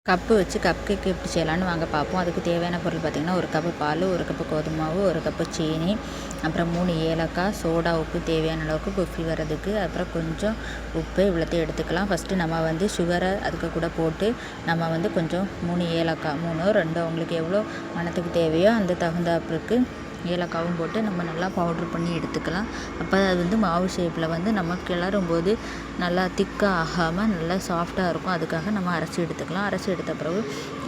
Cup வச்சு cup cake எப்படி செய்யலான்னு வாங்க பார்ப்போம். அதுக்கு தேவையான பொருள் பார்த்திங்கன்னா, ஒரு கப்பு பால், ஒரு கப்பு கோதுமை மாவு, ஒரு கப்பு சீனி, அப்புறம் 3 ஏலக்காய், சோடா உப்பு தேவையான அளவுக்கு குஃபி வர்றதுக்கு, அப்புறம் கொஞ்சம் உப்பு இவ்வளோத்தையும் எடுத்துக்கலாம். ஃபஸ்ட்டு நம்ம வந்து சுகரை அதுக்கு கூட போட்டு நம்ம வந்து கொஞ்சம் 3 ஏலக்காய் 3 2 உங்களுக்கு எவ்வளோ மணத்துக்கு தேவையோ அந்த தகுந்தாப்புக்கு ஏலக்காவும் போட்டு நம்ம நல்லா பவுட்ரு பண்ணி எடுத்துக்கலாம். அப்போ அது வந்து மாவு ஷேப்பில் வந்து நம்ம கிளறும்போது நல்லா திக்காக ஆகாமல் நல்லா சாஃப்டாக இருக்கும். அதுக்காக நம்ம அரைச்சி எடுத்துக்கலாம். அரைச்சி எடுத்த பிறகு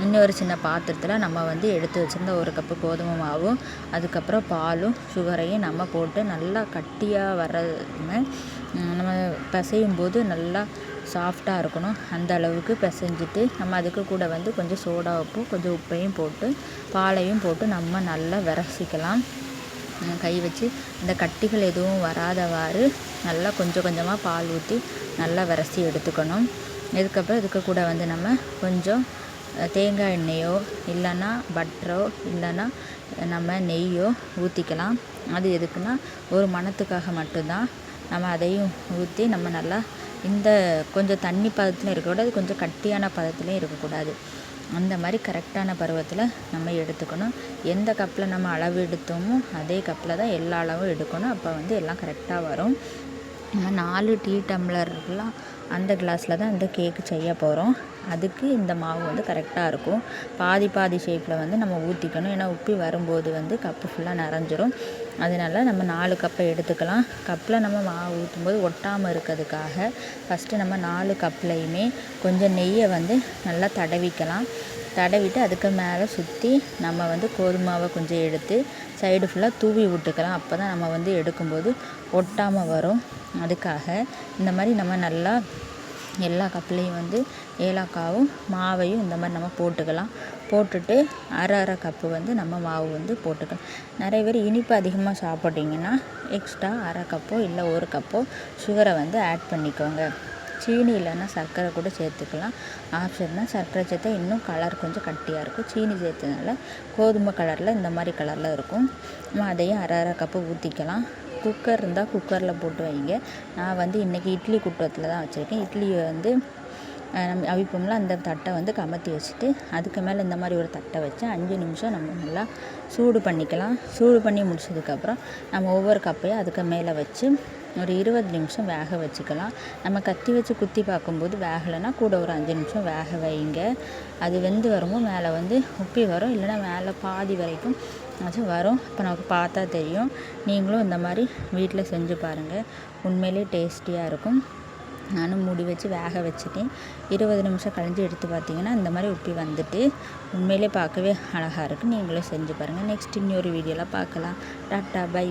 இன்னொரு சின்ன பாத்திரத்தில் நம்ம வந்து எடுத்து வச்சுருந்த ஒரு கப்பு கோதுமை மாவும் அதுக்கப்புறம் பாலும் சுகரையும் நம்ம போட்டு நல்லா கட்டியாக வர்றதுமே நம்ம பிசையும் போது நல்லா சாஃப்டாக இருக்கணும். அந்த அளவுக்கு பிசைஞ்சிட்டு நம்ம அதுக்கு கூட வந்து கொஞ்சம் சோடா உப்பு கொஞ்சம் உப்பையும் போட்டு பாலையும் போட்டு நம்ம நல்லா விரசிக்கலாம். கை வச்சு இந்த கட்டிகள் எதுவும் வராதவாறு நல்லா கொஞ்சம் கொஞ்சமாக பால் ஊற்றி நல்லா விரசி எடுத்துக்கணும். இதுக்கப்புறம் இதுக்கு கூட வந்து நம்ம கொஞ்சம் தேங்காய் எண்ணெயோ இல்லைன்னா பட்டரோ இல்லைன்னா நம்ம நெய்யோ ஊற்றிக்கலாம். அது எதுக்குன்னா ஒரு மணத்துக்காக மட்டும்தான். நம்ம அதையும் ஊற்றி நம்ம நல்லா இந்த கொஞ்சம் தண்ணி பதத்தில் இருக்கக்கூடாது, கொஞ்சம் கட்டியான பதத்துலேயும் இருக்கக்கூடாது. அந்த மாதிரி கரெக்டான பருவத்தில் நம்ம எடுத்துக்கணும். எந்த கப்பில் நம்ம அளவு எடுத்தோமோ அதே கப்பில் தான் எல்லா அளவும் எடுக்கணும். அப்போ வந்து எல்லாம் கரெக்டாக வரும். நம்ம 4 டீ டம்ளர்லாம் அந்த கிளாஸில் தான் இந்த கேக்கு செய்ய போகிறோம். அதுக்கு இந்த மாவு வந்து கரெக்டாக இருக்கும். பாதி ஷேப்பில் வந்து நம்ம ஊற்றிக்கணும். ஏன்னா உப்பி வரும்போது வந்து கப்பு ஃபுல்லாக நிறைஞ்சிரும். அதனால் நம்ம 4 கப்பை எடுத்துக்கலாம். கப்பில் நம்ம மாவு ஊற்றும்போது ஒட்டாமல் இருக்கிறதுக்காக ஃபஸ்ட்டு நம்ம 4 கப்லையுமே கொஞ்சம் நெய்யை வந்து நல்லா தடவிக்கலாம். தடவிட்டு அதுக்கு மேலே சுற்றி நம்ம வந்து கோதுமாவை கொஞ்சம் எடுத்து சைடு ஃபுல்லாக தூவி விட்டுக்கலாம். அப்போ தான் நம்ம வந்து எடுக்கும்போது ஒட்டாமல் வரும். அதுக்காக இந்த மாதிரி நம்ம நல்லா எல்லா கப்லேயும் வந்து ஏலக்காவும் மாவையும் இந்த மாதிரி நம்ம போட்டுக்கலாம். போட்டுட்டு அரை கப்பு வந்து நம்ம மாவு வந்து போட்டுக்கலாம். நிறைய பேர் இனிப்பு அதிகமாக சாப்பிட்டிங்கன்னா எக்ஸ்ட்ரா அரை கப்போ இல்லை 1 கப்போ சுகரை வந்து ஆட் பண்ணிக்கோங்க. சீனி இல்லைன்னா சர்க்கரை கூட சேர்த்துக்கலாம். ஆப்ஷன் தான். சர்க்கரை சேர்த்தா இன்னும் கலர் கொஞ்சம் கட்டியாக இருக்கும். சீனி சேர்த்ததுனால கோதுமை கலரில் இந்த மாதிரி கலரில் இருக்கும். நம்ம அதையும் அரை கப்பு ஊற்றிக்கலாம். குக்கர் இருந்தால் குக்கரில் போட்டு வைங்க. நான் வந்து இன்றைக்கி இட்லி குட்டத்தில் தான் வச்சுருக்கேன். இட்லியை வந்து நம்ம அவிப்போம்ல அந்த தட்டை வந்து கமத்தி வச்சுட்டு அதுக்கு மேலே இந்த மாதிரி ஒரு தட்டை வச்சு 5 நிமிஷம் நம்ம நல்லா சூடு பண்ணிக்கலாம். சூடு பண்ணி முடிச்சதுக்கப்புறம் நம்ம ஒவ்வொரு கப்பையும் அதுக்கு மேலே வச்சு ஒரு 20 நிமிஷம் வேக வச்சுக்கலாம். நம்ம கத்தி வச்சு குத்தி பார்க்கும்போது வேகலைன்னா கூட ஒரு 5 நிமிஷம் வேக வைங்க. அது வெந்து வரும்போது மேலே வந்து உப்பி வரும். இல்லைன்னா மேலே பாதி வரைக்கும் அது வரும். இப்போ நமக்கு பார்த்தா தெரியும். நீங்களும் இந்த மாதிரி வீட்டில் செஞ்சு பாருங்கள். உண்மையிலே டேஸ்டியாக இருக்கும். நானும் மூடி வச்சு வேக வச்சுட்டேன். 20 நிமிஷம் கழிஞ்சு எடுத்து பார்த்தீங்கன்னா இந்த மாதிரி உப்பி வந்துட்டு உண்மையிலே பார்க்கவே அழகாக இருக்குது. நீங்களும் செஞ்சு பாருங்கள். நெக்ஸ்ட் இன்னொரு வீடியோவில் பார்க்கலாம். Tata by.